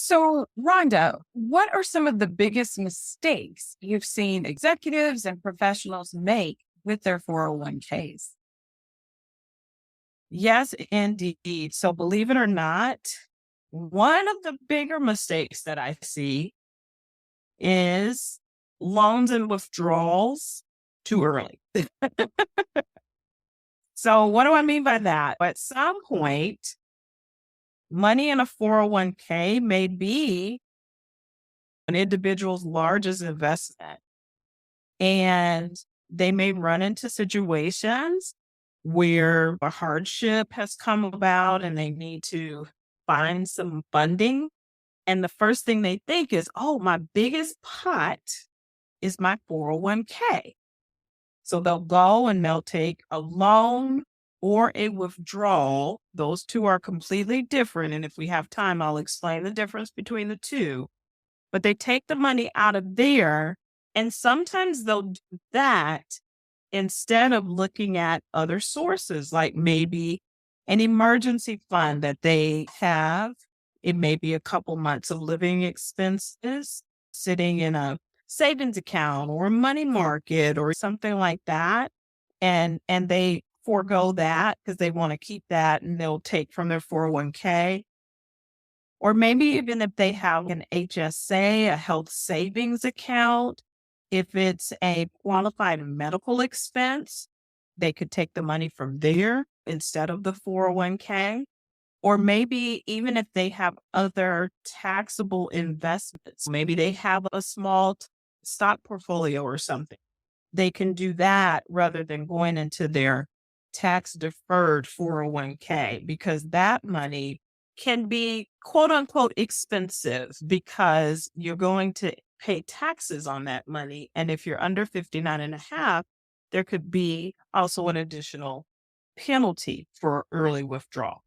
So, Rhonda, what are some of the biggest mistakes you've seen executives and professionals make with their 401ks? Yes, indeed. So believe it or not, one of the bigger mistakes that I see is loans and withdrawals too early. So what do I mean by that? At some point, money in a 401k may be an individual's largest investment. And they may run into situations where a hardship has come about and they need to find some funding. And the first thing they think is, oh, my biggest pot is my 401k. So they'll go and they'll take a loan or a withdrawal. Those two are completely different. And if we have time, I'll explain the difference between the two. But they take the money out of there, and sometimes they'll do that instead of looking at other sources, like maybe an emergency fund that they have. It may be a couple months of living expenses sitting in a savings account or a money market or something like that. And they forego that because they want to keep that and they'll take from their 401k. Or maybe even if they have an HSA, a health savings account, if it's a qualified medical expense, they could take the money from there instead of the 401k. Or maybe even if they have other taxable investments, maybe they have a small stock portfolio or something, they can do that rather than going into their tax deferred 401k because that money can be quote unquote expensive because you're going to pay taxes on that money. And if you're under 59 and a half, there could be also an additional penalty for early withdrawal.